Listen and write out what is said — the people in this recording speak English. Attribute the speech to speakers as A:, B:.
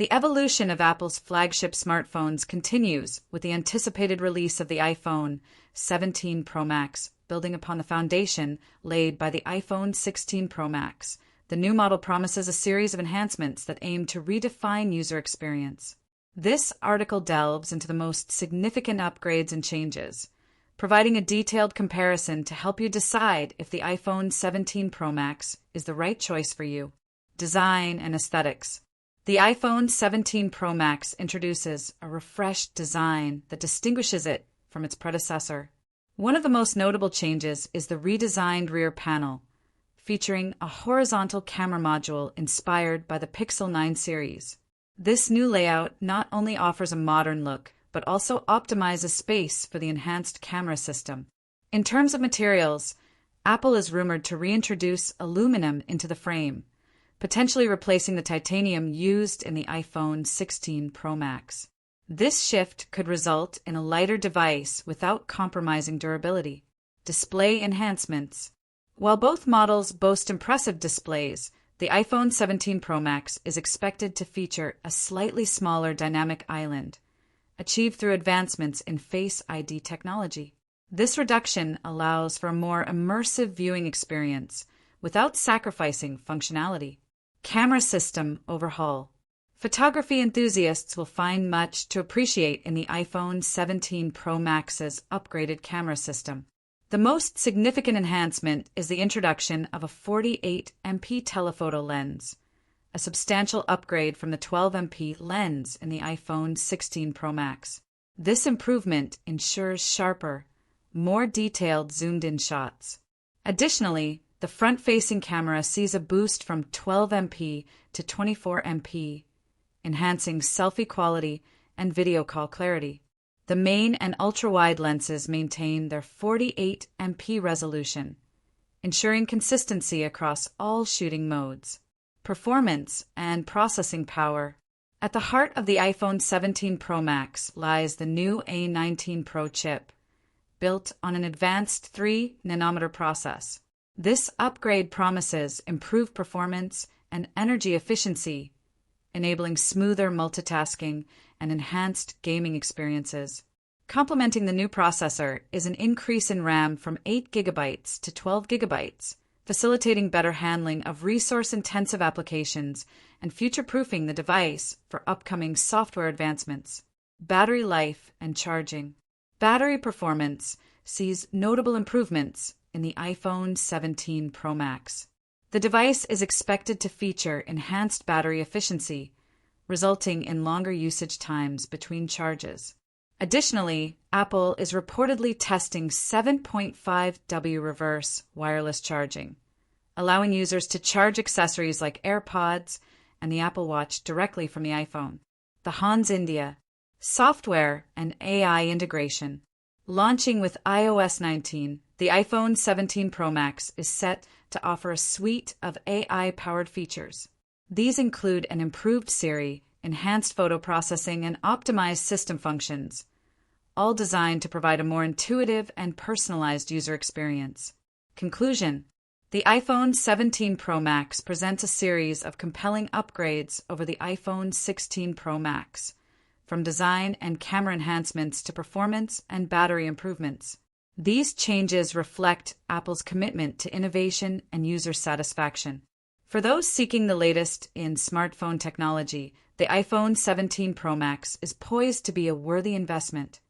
A: The evolution of Apple's flagship smartphones continues with the anticipated release of the iPhone 17 Pro Max, building upon the foundation laid by the iPhone 16 Pro Max. The new model promises a series of enhancements that aim to redefine user experience. This article delves into the most significant upgrades and changes, providing a detailed comparison to help you decide if the iPhone 17 Pro Max is the right choice for you. Design and aesthetics. The iPhone 17 Pro Max introduces a refreshed design that distinguishes it from its predecessor. One of the most notable changes is the redesigned rear panel, featuring a horizontal camera module inspired by the Pixel 9 series. This new layout not only offers a modern look, but also optimizes space for the enhanced camera system. In terms of materials, Apple is rumored to reintroduce aluminum into the frame, potentially replacing the titanium used in the iPhone 16 Pro Max. This shift could result in a lighter device without compromising durability. Display enhancements. While both models boast impressive displays, the iPhone 17 Pro Max is expected to feature a slightly smaller dynamic island, achieved through advancements in Face ID technology. This reduction allows for a more immersive viewing experience without sacrificing functionality. Camera system overhaul. Photography enthusiasts will find much to appreciate in the iPhone 17 Pro Max's upgraded camera system. The most significant enhancement is the introduction of a 48MP telephoto lens, a substantial upgrade from the 12MP lens in the iPhone 16 Pro Max. This improvement ensures sharper, more detailed zoomed-in shots. Additionally, the front-facing camera sees a boost from 12MP to 24MP, enhancing selfie quality and video call clarity. The main and ultra-wide lenses maintain their 48MP resolution, ensuring consistency across all shooting modes. Performance and processing power. At the heart of the iPhone 17 Pro Max lies the new A19 Pro chip, built on an advanced 3nm process. This upgrade promises improved performance and energy efficiency, enabling smoother multitasking and enhanced gaming experiences. Complementing the new processor is an increase in RAM from 8GB to 12GB, facilitating better handling of resource-intensive applications and future-proofing the device for upcoming software advancements. Battery life and charging. Battery performance sees notable improvements in the iPhone 17 Pro Max. The device is expected to feature enhanced battery efficiency, resulting in longer usage times between charges. Additionally, Apple is reportedly testing 7.5W reverse wireless charging, allowing users to charge accessories like AirPods and the Apple Watch directly from the iPhone. The Hans India. Software and AI integration. Launching with iOS 19, the iPhone 17 Pro Max is set to offer a suite of AI-powered features. These include an improved Siri, enhanced photo processing, and optimized system functions, all designed to provide a more intuitive and personalized user experience. Conclusion. The iPhone 17 Pro Max presents a series of compelling upgrades over the iPhone 16 Pro Max, from design and camera enhancements to performance and battery improvements. These changes reflect Apple's commitment to innovation and user satisfaction. For those seeking the latest in smartphone technology, the iPhone 17 Pro Max is poised to be a worthy investment.